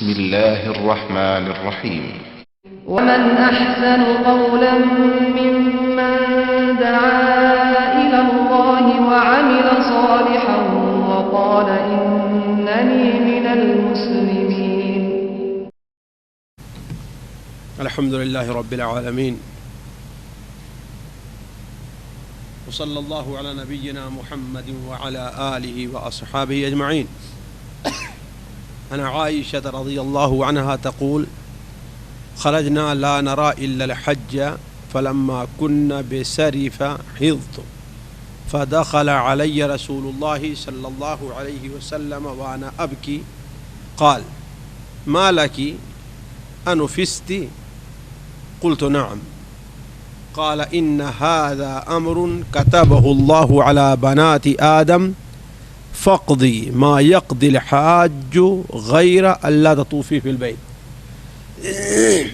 بسم الله الرحمن الرحيم. ومن أحسن قولا ممن دعا إلى الله وعمل صالحا وقال إنني من المسلمين. الحمد لله رب العالمين وصلى الله على نبينا محمد وعلى آله وأصحابه أجمعين. عن عائشة رضي الله عنها تقول: خرجنا لا نرى إلا الحج فلما كنا بسرف حضت فدخل علي رسول الله صلى الله عليه وسلم وأنا أبكي قال: ما لك أنفست؟ قلت: نعم. قال: إن هذا أمر كتبه الله على بنات آدم فاقضي ما يقضي الحاج غير ألا تطوفي في البيت.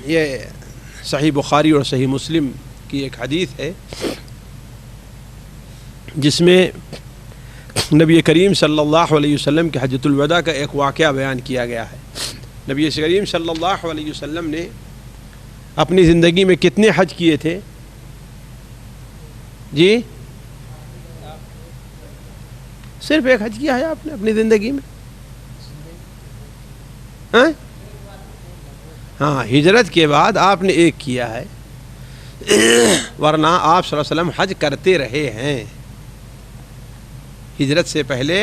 یہ صحیح بخاری اور صحیح مسلم کی ایک حدیث ہے جس میں نبی کریم صلی اللہ علیہ وسلم کے حجۃ الوداع کا ایک واقعہ بیان کیا گیا ہے. نبی کریم صلی اللہ علیہ وسلم نے اپنی زندگی میں کتنے حج کیے تھے؟ جی صرف ایک حج کیا ہے آپ نے اپنی زندگی میں؟ ہاں، ہجرت کے بعد آپ نے ایک کیا ہے، ورنہ آپ صلی اللہ علیہ وسلم حج کرتے رہے ہیں. ہجرت سے پہلے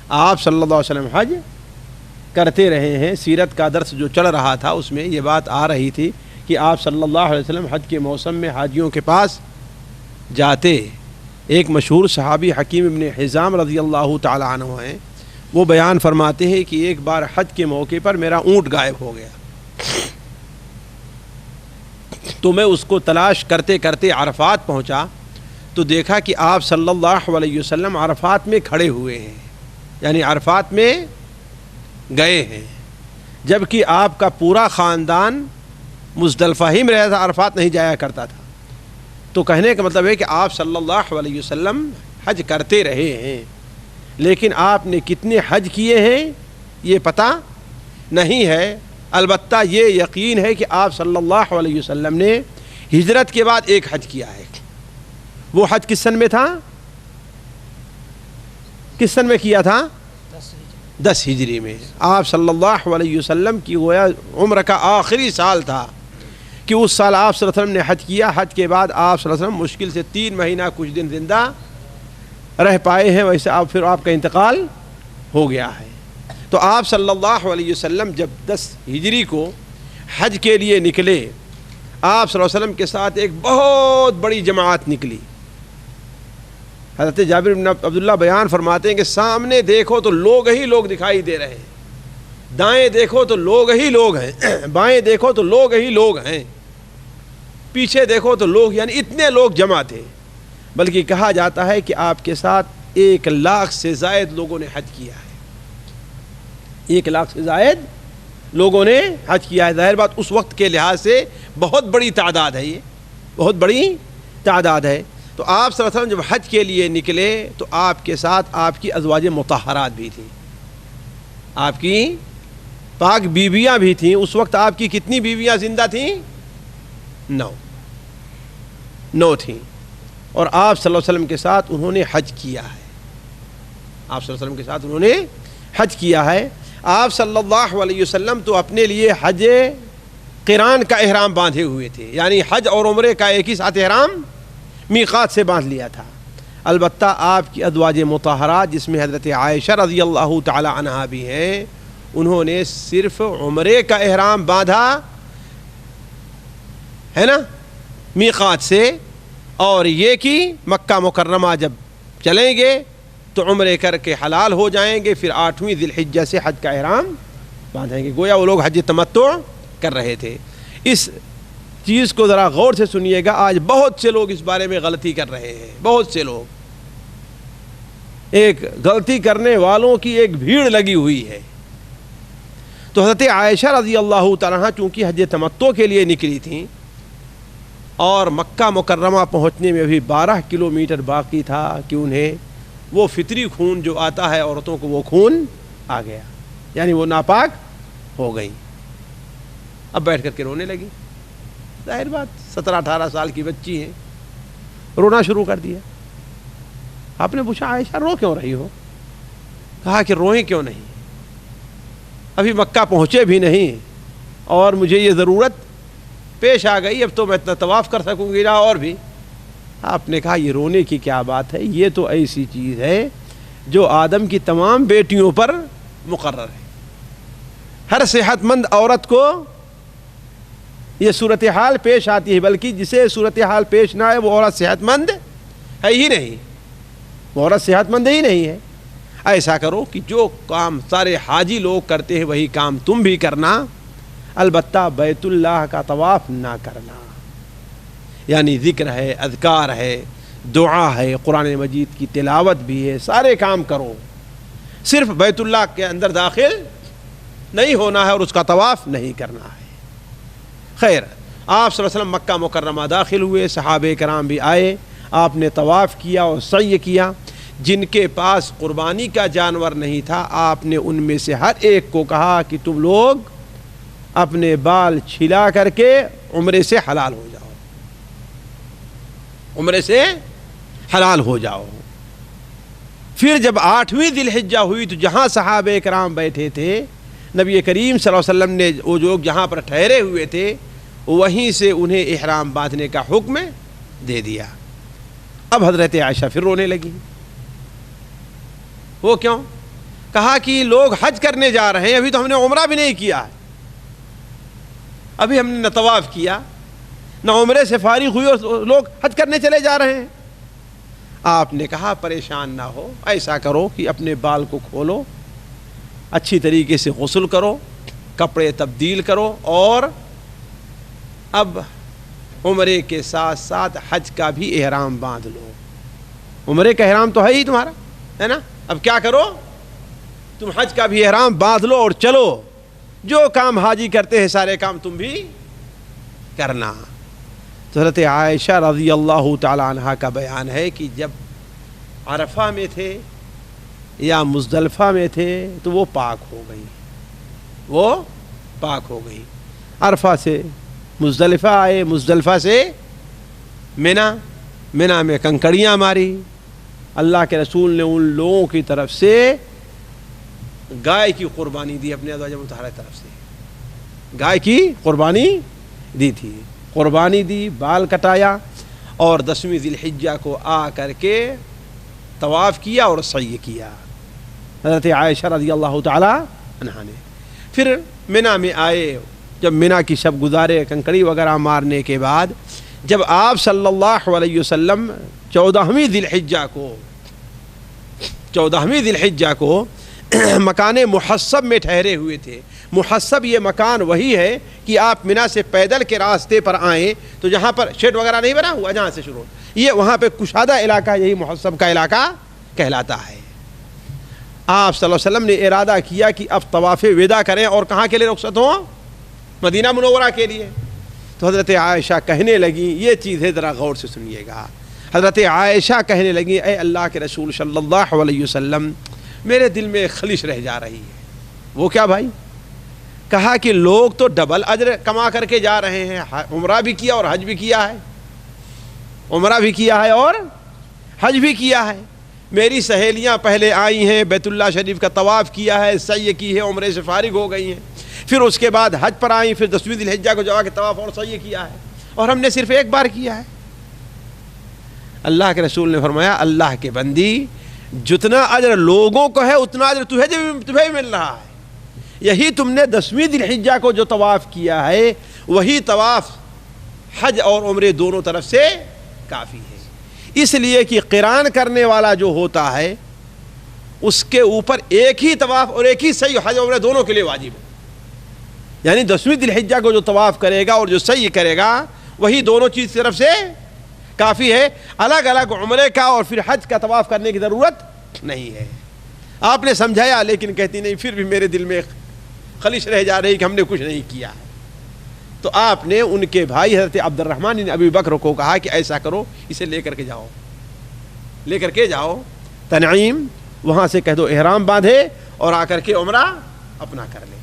آپ صلی اللہ علیہ وسلم حج کرتے رہے ہیں. سیرت کا درس جو چل رہا تھا اس میں یہ بات آ رہی تھی کہ آپ صلی اللہ علیہ وسلم حج کے موسم میں حاجیوں کے پاس جاتے. ایک مشہور صحابی حکیم ابن حزام رضی اللہ تعالی عنہ ہیں، وہ بیان فرماتے ہیں کہ ایک بار حج کے موقع پر میرا اونٹ غائب ہو گیا، تو میں اس کو تلاش کرتے کرتے عرفات پہنچا تو دیکھا کہ آپ صلی اللہ علیہ وسلم عرفات میں کھڑے ہوئے ہیں، یعنی عرفات میں گئے ہیں، جبکہ آپ کا پورا خاندان مزدلفہ ہی میں رہتا تھا، عرفات نہیں جایا کرتا تھا. تو کہنے کا مطلب ہے کہ آپ صلی اللہ علیہ وسلم حج کرتے رہے ہیں، لیکن آپ نے کتنے حج کیے ہیں یہ پتہ نہیں ہے. البتہ یہ یقین ہے کہ آپ صلی اللہ علیہ وسلم نے ہجرت کے بعد ایک حج کیا ہے. وہ حج کس سن میں تھا؟ کس سن میں کیا تھا؟ 10 ہجری میں. آپ صلی اللہ علیہ وسلم کی گویا عمر کا آخری سال تھا کہ اس سال آپ صلی اللہ علیہ وسلم نے حج کیا. حج کے بعد آپ صلی اللہ علیہ وسلم مشکل سے 3 مہینہ کچھ دن زندہ رہ پائے ہیں. ویسے پھر آپ کا انتقال ہو گیا ہے. تو آپ صلی اللہ علیہ وسلم جب 10 ہجری کو حج کے لیے نکلے، آپ صلی اللہ علیہ وسلم کے ساتھ ایک بہت بڑی جماعت نکلی. حضرت جابر بن عبداللہ بیان فرماتے ہیں کہ سامنے دیکھو تو لوگ ہی لوگ دکھائی دے رہے ہیں، دائیں دیکھو تو لوگ ہی لوگ ہیں، بائیں دیکھو تو لوگ ہی لوگ ہیں، پیچھے دیکھو تو لوگ، یعنی اتنے لوگ جمع تھے. بلکہ کہا جاتا ہے کہ آپ کے ساتھ 1 لاکھ سے زائد لوگوں نے حج کیا ہے. 1 لاکھ سے زائد لوگوں نے حج کیا ہے. ظاہر بات اس وقت کے لحاظ سے بہت بڑی تعداد ہے، یہ بہت بڑی تعداد ہے. تو آپ صلی اللہ علیہ وسلم جب حج کے لیے نکلے تو آپ کے ساتھ آپ کی ازواج مطہرات بھی تھیں، آپ کی پاک بیویاں بھی تھیں. اس وقت آپ کی کتنی بیویاں زندہ تھیں؟ 9 تھیں. اور آپ صلی اللہ علیہ وسلم کے ساتھ انہوں نے حج کیا ہے. آپ صلی اللہ علیہ وسلم کے ساتھ انہوں نے حج کیا ہے. آپ صلی اللہ علیہ وسلم تو اپنے لیے حج قران کا احرام باندھے ہوئے تھے، یعنی حج اور عمرے کا ایک ہی ساتھ احرام میقات سے باندھ لیا تھا. البتہ آپ کی ازواج مطہرات جس میں حضرت عائشہ رضی اللہ تعالی عنہا بھی ہیں، انہوں نے صرف عمرے کا احرام باندھا ہے نا میقات سے، اور یہ کہ مکہ مکرمہ جب چلیں گے تو عمرے کر کے حلال ہو جائیں گے، پھر 8ویں ذی الحجہ سے حج کا احرام باندھیں گے. گویا وہ لوگ حج تمتع کر رہے تھے. اس چیز کو ذرا غور سے سنیے گا. آج بہت سے لوگ اس بارے میں غلطی کر رہے ہیں، بہت سے لوگ، ایک غلطی کرنے والوں کی ایک بھیڑ لگی ہوئی ہے. تو حضرت عائشہ رضی اللہ تعالیٰ عنہ چونکہ حج تمتع کے لیے نکلی تھیں اور مکہ مکرمہ پہنچنے میں بھی 12 کلومیٹر باقی تھا کہ انہیں وہ فطری خون جو آتا ہے عورتوں کو وہ خون آ گیا، یعنی وہ ناپاک ہو گئی. اب بیٹھ کر کے رونے لگی. ظاہر بات 17-18 سال کی بچی ہیں, رونا شروع کر دیا. آپ نے پوچھا عائشہ رو کیوں رہی ہو؟ کہا کہ روئیں کیوں نہیں, ابھی مکہ پہنچے بھی نہیں اور مجھے یہ ضرورت پیش آ گئی, اب تو میں اتنا طواف کر سکوں گی نہ اور بھی. آپ نے کہا یہ رونے کی کیا بات ہے, یہ تو ایسی چیز ہے جو آدم کی تمام بیٹیوں پر مقرر ہے. ہر صحت مند عورت کو یہ صورتحال پیش آتی ہے, بلکہ جسے صورتحال پیش نہ آئے وہ عورت صحت مند ہے ہی نہیں, وہ عورت صحت مند ہی نہیں ہے. ایسا کرو کہ جو کام سارے حاجی لوگ کرتے ہیں وہی کام تم بھی کرنا, البتہ بیت اللہ کا طواف نہ کرنا. یعنی ذکر ہے, اذکار ہے, دعا ہے, قرآن مجید کی تلاوت بھی ہے, سارے کام کرو, صرف بیت اللہ کے اندر داخل نہیں ہونا ہے اور اس کا طواف نہیں کرنا ہے. خیر, آپ صلی اللہ علیہ وسلم مکہ مکرمہ داخل ہوئے, صحابہ کرام بھی آئے, آپ نے طواف کیا اور سعی کیا. جن کے پاس قربانی کا جانور نہیں تھا آپ نے ان میں سے ہر ایک کو کہا کہ تم لوگ اپنے بال چھلا کر کے عمرے سے حلال ہو جاؤ, عمرے سے حلال ہو جاؤ. پھر جب 8ویں ذی الحجہ ہوئی تو جہاں صحابہ کرام بیٹھے تھے, نبی کریم صلی اللہ علیہ وسلم نے وہ لوگ جہاں پر ٹھہرے ہوئے تھے وہیں سے انہیں احرام باندھنے کا حکم دے دیا. اب حضرت عائشہ پھر رونے لگی. وہ کیوں؟ کہا کہ لوگ حج کرنے جا رہے ہیں, ابھی تو ہم نے عمرہ بھی نہیں کیا ہے, ابھی ہم نے نہ طواف کیا نہ عمرے سے فارغ ہوئی اور لوگ حج کرنے چلے جا رہے ہیں. آپ نے کہا پریشان نہ ہو, ایسا کرو کہ اپنے بال کو کھولو, اچھی طریقے سے غسل کرو, کپڑے تبدیل کرو, اور اب عمرے کے ساتھ ساتھ حج کا بھی احرام باندھ لو. عمرے کا احرام تو ہے ہی تمہارا, ہے نا, اب کیا کرو تم حج کا بھی احرام باندھ لو اور چلو, جو کام حاجی کرتے ہیں سارے کام تم بھی کرنا. تو حضرت عائشہ رضی اللہ تعالی عنہا کا بیان ہے کہ جب عرفہ میں تھے یا مزدلفہ میں تھے تو وہ پاک ہو گئی, وہ پاک ہو گئی. عرفہ سے مزدلفہ آئے, مزدلفہ سے مینا, مینا میں کنکڑیاں ماری. اللہ کے رسول نے ان لوگوں کی طرف سے گائے کی قربانی دی, اپنے ازواج مطہرہ کی طرف سے گائے کی قربانی دی تھی, قربانی دی, بال کٹایا, اور 10ویں ذی الحجہ کو آ کر کے طواف کیا اور سعی کیا. حضرت عائشہ رضی اللہ تعالی عنہا نے پھر مینا میں آئے. جب مینا کی شب گزارے کنکڑی وغیرہ مارنے کے بعد, جب آپ صلی اللہ علیہ وسلم 14ویں ذی الحجہ کو مکان محصب میں ٹھہرے ہوئے تھے. محصب یہ مکان وہی ہے کہ آپ مینا سے پیدل کے راستے پر آئیں تو جہاں پر شیڈ وغیرہ نہیں بنا ہوا, جہاں سے شروع, یہ وہاں پہ کشادہ علاقہ, یہی محصب کا علاقہ کہلاتا ہے. آپ صلی اللہ علیہ وسلم نے ارادہ کیا کہ اب طواف وداع کریں, اور کہاں کے لیے رخصت ہوں؟ مدینہ منورہ کے لیے. تو حضرت عائشہ کہنے لگی, یہ چیز ہے ذرا غور سے سنیے گا. حضرت عائشہ کہنے لگی, اے اللہ کے رسول صلی اللہ علیہ وسلم, میرے دل میں ایک خلش رہ جا رہی ہے. وہ کیا بھائی؟ کہا کہ لوگ تو ڈبل اجر کما کر کے جا رہے ہیں, عمرہ بھی کیا اور حج بھی کیا ہے, عمرہ بھی کیا ہے اور حج بھی کیا ہے. میری سہیلیاں پہلے آئی ہیں, بیت اللہ شریف کا طواف کیا ہے, سعی کی ہے, عمرے سے فارغ ہو گئی ہیں, پھر اس کے بعد حج پر آئیں, پھر 10ویں ذی الحجہ کو جا کے طواف اور سعی کیا ہے, اور ہم نے صرف ایک بار کیا ہے. اللہ کے رسول نے فرمایا, اللہ کے بندی, جتنا اجر لوگوں کو ہے اتنا اجر تمہیں مل رہا ہے. یہی تم نے 10ویں ذی الحجہ کو جو طواف کیا ہے وہی طواف حج اور عمرے دونوں طرف سے کافی ہے. اس لیے کہ قران کرنے والا جو ہوتا ہے اس کے اوپر ایک ہی طواف اور ایک ہی سعی حج عمرے دونوں کے لیے واجب ہے. یعنی 10ویں ذی الحجہ کو جو طواف کرے گا اور جو سعی کرے گا وہی دونوں چیز کی طرف سے کافی ہے. الگ الگ عمرے کا اور پھر حج کا طواف کرنے کی ضرورت نہیں ہے. آپ نے سمجھایا, لیکن کہتی نہیں, پھر بھی میرے دل میں خلش رہ جا رہی کہ ہم نے کچھ نہیں کیا ہے. تو آپ نے ان کے بھائی حضرت عبد الرحمن بن ابی بکر کو کہا کہ ایسا کرو, اسے لے کر کے جاؤ تنعیم, وہاں سے کہہ دو احرام باندھے اور آ کر کے عمرہ اپنا کر لے.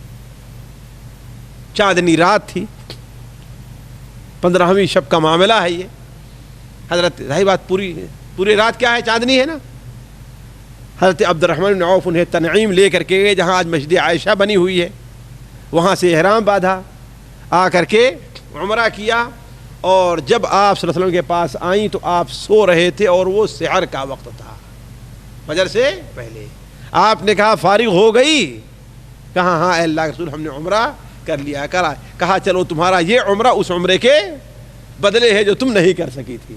چاندنی رات تھی، 15ویں شب کا معاملہ ہے یہ. حضرت ظاہر بات پوری رات کیا ہے؟ چاندنی ہے نا. حضرت عبد الرحمن بن عوف انہیں تنعیم لے کر کے گئے جہاں آج مسجد عائشہ بنی ہوئی ہے. وہاں سے احرام باندھا، آ کر کے عمرہ کیا. اور جب آپ صلی اللہ علیہ وسلم کے پاس آئیں تو آپ سو رہے تھے اور وہ سحر کا وقت تھا، فجر سے پہلے. آپ نے کہا فارغ ہو گئی؟ کہا ہاں اے اللہ کے رسول ہم نے عمرہ کر لیا. کہا چلو تمہارا یہ عمرہ اس عمرے کے بدلے ہے جو تم نہیں کر سکی تھی.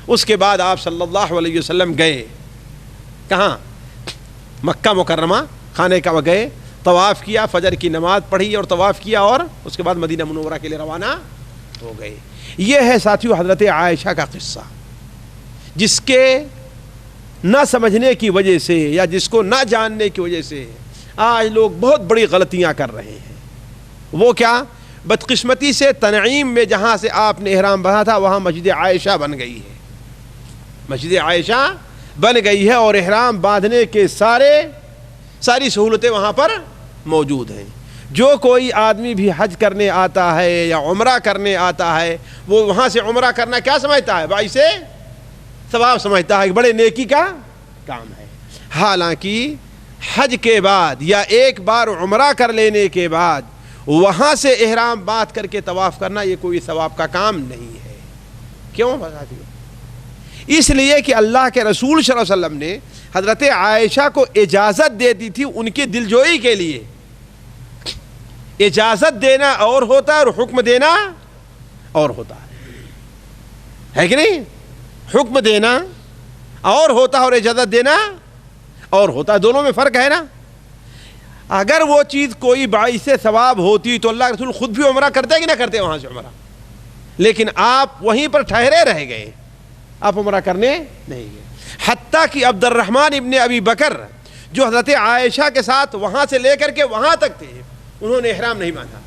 اس کے بعد آپ صلی اللہ علیہ وسلم گئے کہاں؟ مکہ مکرمہ خانہ کعبہ گئے، طواف کیا، فجر کی نماز پڑھی اور طواف کیا، اور اس کے بعد مدینہ منورہ کے لیے روانہ ہو گئے. یہ ہے ساتھیو حضرت عائشہ کا قصہ، جس کے نہ سمجھنے کی وجہ سے یا جس کو نہ جاننے کی وجہ سے آج لوگ بہت بڑی غلطیاں کر رہے ہیں. وہ کیا؟ بدقسمتی سے تنعیم میں جہاں سے آپ نے احرام باندھا تھا وہاں مسجد عائشہ بن گئی ہے. مسجد عائشہ بن گئی ہے اور احرام باندھنے کے ساری سہولتیں وہاں پر موجود ہیں. جو کوئی آدمی بھی حج کرنے آتا ہے یا عمرہ کرنے آتا ہے وہ وہاں سے عمرہ کرنا کیا سمجھتا ہے؟ باعث ثواب سمجھتا ہے، بڑے نیکی کا کام ہے. حالانکہ حج کے بعد یا ایک بار عمرہ کر لینے کے بعد وہاں سے احرام باندھ کر کے طواف کرنا یہ کوئی ثواب کا کام نہیں ہے. کیوں بتاتی ہوں؟ اس لیے کہ اللہ کے رسول صلی اللہ علیہ وسلم نے حضرت عائشہ کو اجازت دے دی تھی ان کی دلجوئی کے لیے. اجازت دینا اور ہوتا ہے اور حکم دینا اور ہوتا ہے کہ نہیں؟ حکم دینا اور ہوتا ہے اور اجازت دینا اور ہوتا ہے، دونوں میں فرق ہے نا. اگر وہ چیز کوئی باعث ثواب ہوتی تو اللہ کے رسول خود بھی عمرہ کرتے کہ نہ کرتے وہاں سے عمرہ، لیکن آپ وہیں پر ٹھہرے رہ گئے، آپ عمرہ کرنے نہیں گئے. حتیٰ کہ عبد الرحمن ابن ابی بکر جو حضرت عائشہ کے ساتھ وہاں سے لے کر کے وہاں تک تھے، انہوں نے احرام نہیں باندھا،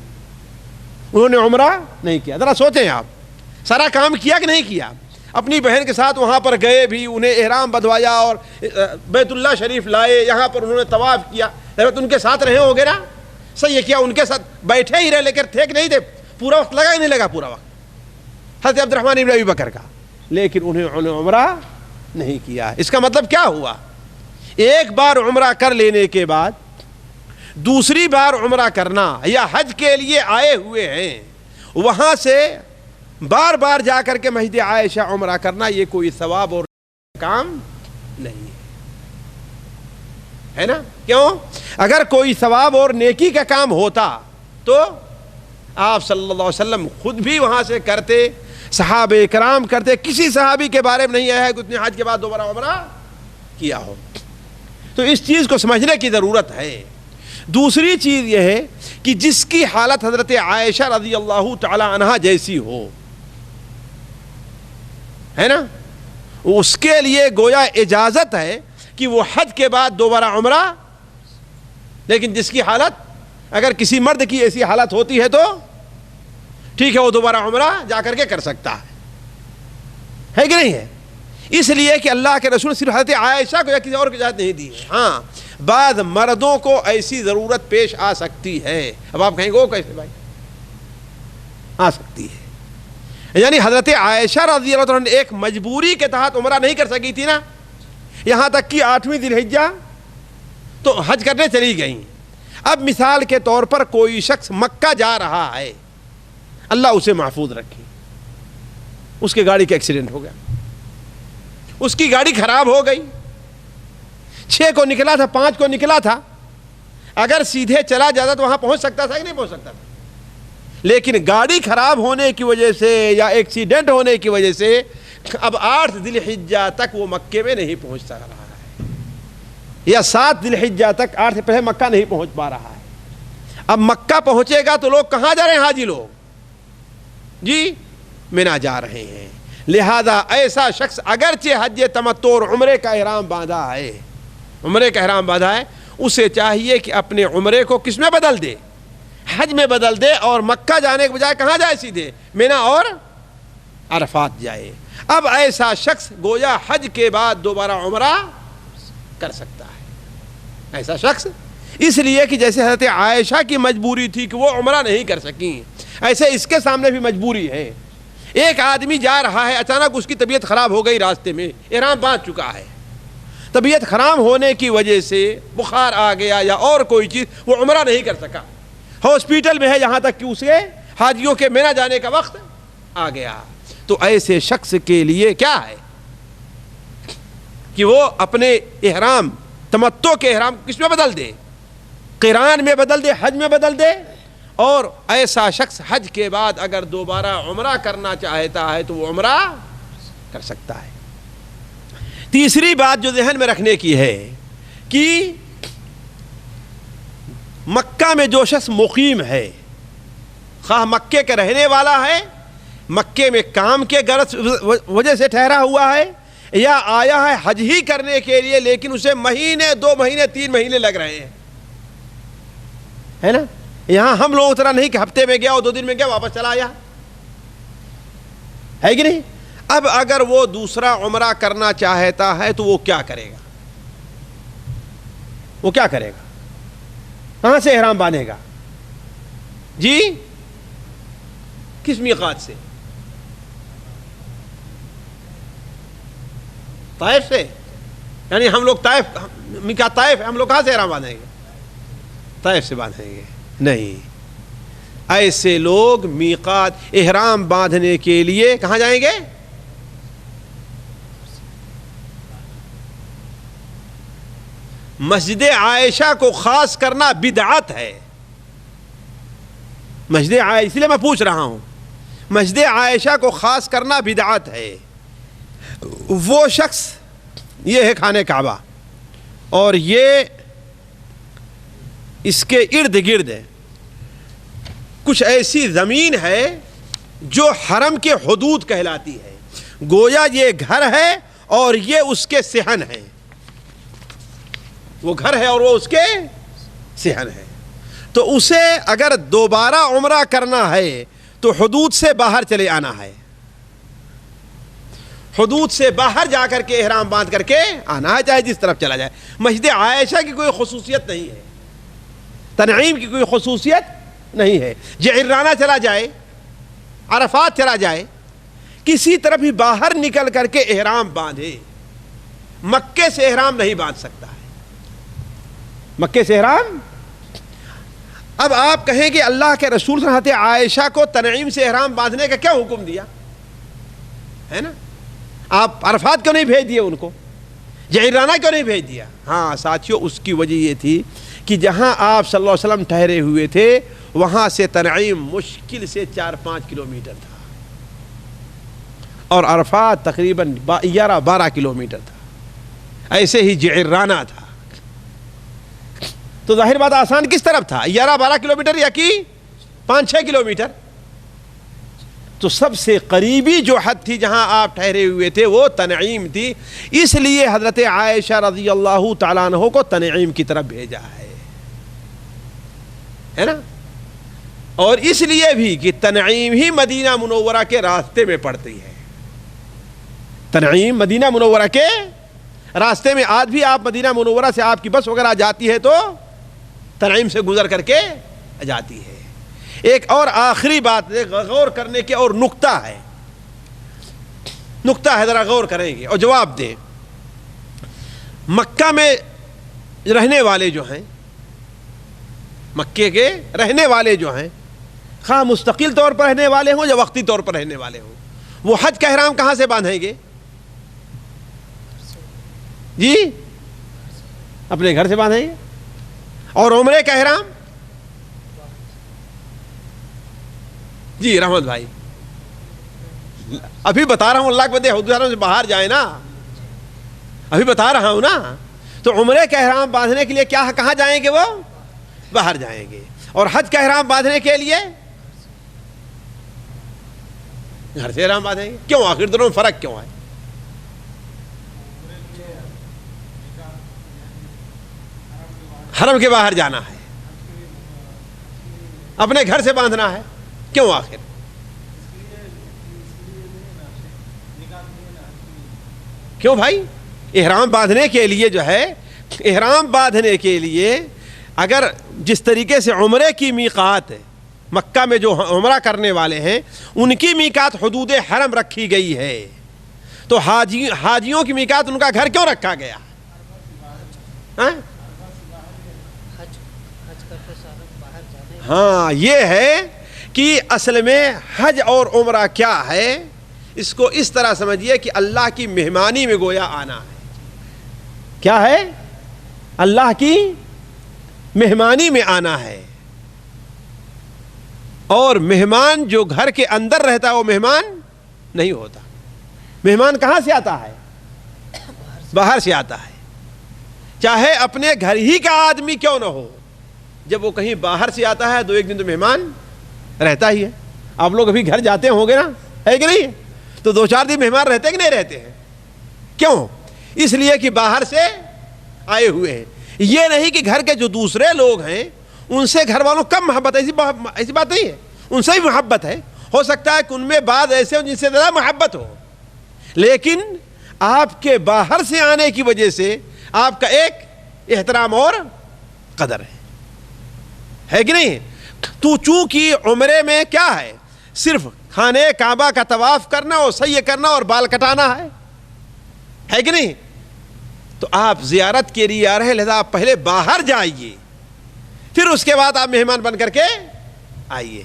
انہوں نے عمرہ نہیں کیا. ذرا سوچیں آپ، سارا کام کیا کہ نہیں کیا؟ اپنی بہن کے ساتھ وہاں پر گئے بھی، انہیں احرام بدھوایا اور بیت اللہ شریف لائے، یہاں پر انہوں نے طواف کیا. ان کے ساتھ رہے ہو گے نا، صحیح کیا ان کے ساتھ بیٹھے ہی رہے لیکن تھے کہ نہیں تھے؟ پورا وقت لگا ہی نہیں لگا پورا وقت حضرت عبد الرحمن ابن ابی بکر کا، لیکن انہیں عمرہ نہیں کیا. اس کا مطلب کیا ہوا؟ ایک بار عمرہ کر لینے کے بعد دوسری بار عمرہ کرنا یا حج کے لیے آئے ہوئے ہیں وہاں سے بار بار جا کر کے مسجد عائشہ عمرہ کرنا یہ کوئی ثواب اور کام نہیں ہے نا. کیوں؟ اگر کوئی ثواب اور نیکی کا کام ہوتا تو آپ صلی اللہ علیہ وسلم خود بھی وہاں سے کرتے، صحابہ کرام کرتے. کسی صحابی کے بارے میں نہیں آیا ہے کہ اس نے حج کے بعد دوبارہ عمرہ کیا ہو. تو اس چیز کو سمجھنے کی ضرورت ہے. دوسری چیز یہ ہے کہ جس کی حالت حضرت عائشہ رضی اللہ تعالی عنہا جیسی ہو ہے نا، اس کے لیے گویا اجازت ہے کہ وہ حج کے بعد دوبارہ عمرہ. لیکن جس کی حالت، اگر کسی مرد کی ایسی حالت ہوتی ہے تو ٹھیک ہے وہ دوبارہ عمرہ جا کر کے کر سکتا ہے کہ نہیں ہے. اس لیے کہ اللہ کے رسول صرف حضرت عائشہ کو یا کسی اور کو اجازت نہیں دی ہے. ہاں بعض مردوں کو ایسی ضرورت پیش آ سکتی ہے. اب آپ کہیں گے وہ کیسے بھائی؟ آ سکتی ہے. یعنی حضرت عائشہ رضی اللہ عنہ ایک مجبوری کے تحت عمرہ نہیں کر سکی تھی نا، یہاں تک کہ 8ویں ذی الحجہ تو حج کرنے چلی گئیں. اب مثال کے طور پر کوئی شخص مکہ جا رہا ہے، اللہ اسے محفوظ رکھے، اس کے گاڑی کا ایکسیڈنٹ ہو گیا، اس کی گاڑی خراب ہو گئی، 6 کو نکلا تھا، 5 کو نکلا تھا، اگر سیدھے چلا جاتا تو وہاں پہنچ سکتا تھا کہ نہیں پہنچ سکتا تھا. لیکن گاڑی خراب ہونے کی وجہ سے یا ایکسیڈنٹ ہونے کی وجہ سے اب 8 ذی الحجہ تک وہ مکے میں نہیں پہنچ سک رہا ہے، یا 7 ذی الحجہ تک 8 سے پہلے مکہ نہیں پہنچ پا رہا ہے. اب مکہ پہنچے گا تو لوگ کہاں جا رہے ہیں؟ حاجی لوگ جی مینا جا رہے ہیں. لہذا ایسا شخص اگرچہ حج تمتع اور عمرے کا احرام باندھا ہے، اسے چاہیے کہ اپنے عمرے کو کس میں بدل دے؟ حج میں بدل دے، اور مکہ جانے کے بجائے کہاں جائے؟ سیدھے مینا اور عرفات جائے. اب ایسا شخص گویا حج کے بعد دوبارہ عمرہ کر سکتا ہے. ایسا شخص اس لیے کہ جیسے حضرت عائشہ کی مجبوری تھی کہ وہ عمرہ نہیں کر سکیں، ایسے اس کے سامنے بھی مجبوری ہے۔ ایک آدمی جا رہا ہے، اچانک اس کی طبیعت خراب ہو گئی، راستے میں احرام باندھ چکا ہے، طبیعت خراب ہونے کی وجہ سے بخار آ گیا یا اور کوئی چیز، وہ عمرہ نہیں کر سکا، ہاسپٹل میں ہے، یہاں تک کہ اسے حاجیوں کے مینا جانے کا وقت آ گیا، تو ایسے شخص کے لیے کیا ہے کہ وہ اپنے احرام، تمتع کے احرام کس میں بدل دے؟ قران میں بدل دے، حج میں بدل دے۔ اور ایسا شخص حج کے بعد اگر دوبارہ عمرہ کرنا چاہتا ہے تو وہ عمرہ کر سکتا ہے۔ تیسری بات جو ذہن میں رکھنے کی ہے کہ مکہ میں جو شخص مقیم ہے، خواہ مکے کے رہنے والا ہے، مکے میں کام کے غرض وجہ سے ٹھہرا ہوا ہے، یا آیا ہے حج ہی کرنے کے لیے لیکن اسے مہینے، 2 مہینے، 3 مہینے لگ رہے ہیں، ہے نا؟ یہاں ہم لوگوں طرح نہیں کہ ہفتے میں گیا اور 2 دن میں گیا واپس چلا آیا، ہے کہ نہیں؟ اب اگر وہ دوسرا عمرہ کرنا چاہتا ہے تو وہ کیا کرے گا؟ وہ کیا کرے گا؟ کہاں سے احرام باندھے گا؟ جی کس میقات سے؟ طائف سے؟ یعنی ہم لوگ طائف، میقات طائف، ہم لوگ کہاں سے احرام باندھیں گے؟ طائف سے باندھیں گے؟ نہیں، ایسے لوگ میقات احرام باندھنے کے لیے کہاں جائیں گے؟ مسجد عائشہ کو خاص کرنا بدعت ہے۔ مسجد عائشہ، اس لیے میں پوچھ رہا ہوں، مسجد عائشہ کو خاص کرنا بدعت ہے۔ وہ شخص، یہ ہے خانہ کعبہ اور یہ اس کے ارد گرد کچھ ایسی زمین ہے جو حرم کے حدود کہلاتی ہے، گویا یہ گھر ہے اور یہ اس کے صحن ہے، وہ گھر ہے اور وہ اس کے صحن ہے، تو اسے اگر دوبارہ عمرہ کرنا ہے تو حدود سے باہر چلے آنا ہے، حدود سے باہر جا کر کے احرام باندھ کر کے آنا ہے، چاہے جس طرف چلا جائے۔ مسجد عائشہ کی کوئی خصوصیت نہیں ہے، تنعیم کی کوئی خصوصیت نہیں ہے، جعرانہ چلا جائے، عرفات چلا جائے، کسی طرح بھی باہر نکل کر کے احرام باندھے، مکے سے احرام نہیں باندھ سکتا ہے، مکے سے احرام۔ اب آپ کہیں کہ اللہ کے رسول صلی اللہ علیہ وسلم عائشہ کو تنعیم سے احرام باندھنے کا کیا حکم دیا ہے نا؟ آپ عرفات کیوں نہیں بھیج دیے ان کو؟ جعرانہ کیوں نہیں بھیج دیا؟ ہاں ساتھیوں، اس کی وجہ یہ تھی کہ جہاں آپ صلی اللہ علیہ وسلم ٹھہرے ہوئے تھے وہاں سے تنعیم مشکل سے 4-5 کلومیٹر تھا اور عرفات تقریباً 11-12 کلومیٹر تھا، ایسے ہی جعرانہ تھا، تو ظاہر بات آسان کس طرف تھا؟ 11-12 کلومیٹر یا کہ 5-6 کلومیٹر؟ تو سب سے قریبی جو حد تھی جہاں آپ ٹھہرے ہوئے تھے وہ تنعیم تھی، اس لیے حضرت عائشہ رضی اللہ تعالیٰ عنہ کو تنعیم کی طرف بھیجا ہے نا؟ اور اس لیے بھی کہ تنعیم ہی مدینہ منورہ کے راستے میں پڑتی ہے، تنعیم مدینہ منورہ کے راستے میں، آج بھی آپ مدینہ منورہ سے آپ کی بس وغیرہ جاتی ہے تو تنعیم سے گزر کر کے جاتی ہے۔ ایک اور آخری بات غور کرنے کے اور نقطہ ہے، ذرا غور کریں گے اور جواب دیں۔ مکہ میں رہنے والے جو ہیں، مکے کے رہنے والے جو ہیں، خواہ مستقل طور پر رہنے والے ہوں یا وقتی طور پر رہنے والے ہوں، وہ حج کا احرام کہاں سے باندھیں گے؟ جی اپنے گھر سے باندھیں گے۔ اور عمرے کا احرام؟ جی رحمت بھائی ابھی بتا رہا ہوں، اللہ کے بندے حدود سے باہر جائے نا، ابھی بتا رہا ہوں نا، تو عمرے کا احرام باندھنے کے لیے کیا کہاں جائیں گے؟ وہ باہر جائیں گے۔ اور حج کا احرام باندھنے کے لیے گھر سے احرام باندھیں گے۔ کیوں؟ آخر دونوں میں فرق کیوں ہے؟ حرم کے باہر جانا ہے، اپنے گھر سے باندھنا ہے، کیوں آخر؟ کیوں بھائی؟ احرام باندھنے کے لیے جو ہے، احرام باندھنے کے لیے اگر جس طریقے سے عمرے کی میقات ہے مکہ میں جو عمرہ کرنے والے ہیں ان کی میقات حدود حرم رکھی گئی ہے، تو حاجیوں کی میقات ان کا گھر کیوں رکھا گیا؟ ہاں یہ ہے کہ اصل میں حج اور عمرہ کیا ہے، اس کو اس طرح سمجھیے کہ اللہ کی مہمانی میں گویا آنا ہے۔ کیا ہے؟ اللہ کی مہمانی میں آنا ہے، اور مہمان جو گھر کے اندر رہتا ہے وہ مہمان نہیں ہوتا۔ مہمان کہاں سے آتا ہے؟ باہر سے آتا ہے، چاہے اپنے گھر ہی کا آدمی کیوں نہ ہو، جب وہ کہیں باہر سے آتا ہے تو ایک دن تو مہمان رہتا ہی ہے۔ آپ لوگ ابھی گھر جاتے ہوں گے نا، ہے کہ نہیں؟ تو 2-4 دن مہمان رہتے ہیں کہ نہیں رہتے ہیں؟ کیوں؟ اس لیے کہ باہر سے آئے ہوئے ہیں۔ یہ نہیں کہ گھر کے جو دوسرے لوگ ہیں ان سے گھر والوں کم محبت ہے، ایسی بات نہیں ہے، ان سے ہی محبت ہے۔ ہو سکتا ہے کہ ان میں بعض ایسے ہوں جن سے زیادہ محبت ہو، لیکن آپ کے باہر سے آنے کی وجہ سے آپ کا ایک احترام اور قدر ہے کہ نہیں؟ تو چونکہ عمرے میں کیا ہے، صرف خانہ کعبہ کا طواف کرنا اور سعی کرنا اور بال کٹانا ہے کہ نہیں؟ تو آپ زیارت کے لیے آ رہے ہیں، لہذا آپ پہلے باہر جائیے، پھر اس کے بعد آپ مہمان بن کر کے آئیے۔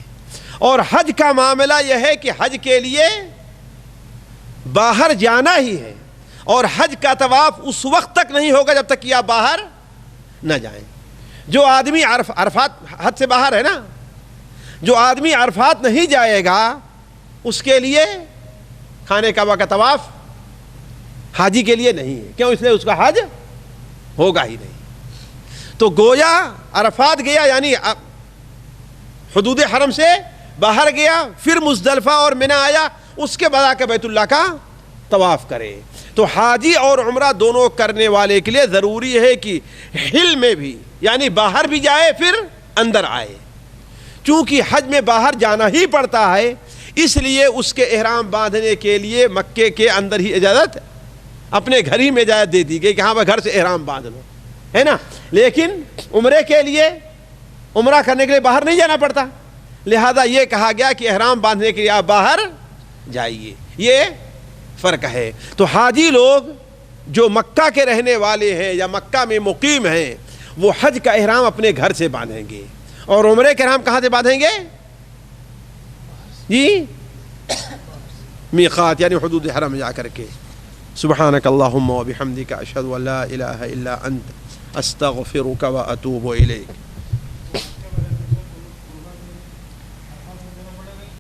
اور حج کا معاملہ یہ ہے کہ حج کے لیے باہر جانا ہی ہے، اور حج کا طواف اس وقت تک نہیں ہوگا جب تک کہ آپ باہر نہ جائیں۔ جو آدمی عرفات حد سے باہر ہے نا، جو آدمی عرفات نہیں جائے گا اس کے لیے خانہ کعبہ کا طواف حاجی کے لیے نہیں ہے۔ کیوں؟ اس لیے اس کا حج ہوگا ہی نہیں۔ تو گویا عرفات گیا یعنی حدود حرم سے باہر گیا، پھر مزدلفہ اور منی آیا، اس کے بعد آ کے بیت اللہ کا طواف کرے۔ تو حاجی اور عمرہ دونوں کرنے والے کے لیے ضروری ہے کہ حل میں بھی یعنی باہر بھی جائے پھر اندر آئے۔ چونکہ حج میں باہر جانا ہی پڑتا ہے، اس لیے اس کے احرام باندھنے کے لیے مکے کے اندر ہی اجازت، اپنے گھر ہی میں اجازت دے دی گئی کہ ہاں بھائی گھر سے احرام باندھ لو، ہے نا۔ لیکن عمرے کے لیے، عمرہ کرنے کے لیے باہر نہیں جانا پڑتا، لہذا یہ کہا گیا کہ احرام باندھنے کے لیے آپ باہر جائیے۔ یہ فرق ہے۔ تو حاجی لوگ جو مکہ کے رہنے والے ہیں یا مکہ میں مقیم ہیں وہ حج کا احرام اپنے گھر سے باندھیں گے، اور عمرے کا احرام کہاں سے باندھیں گے؟ جی میقات یعنی حدود حرم جا کر کے۔ سبحانک اللہم و بحمدک اشہد ان لا الہ الا انت استغفرک و اتوب الیک۔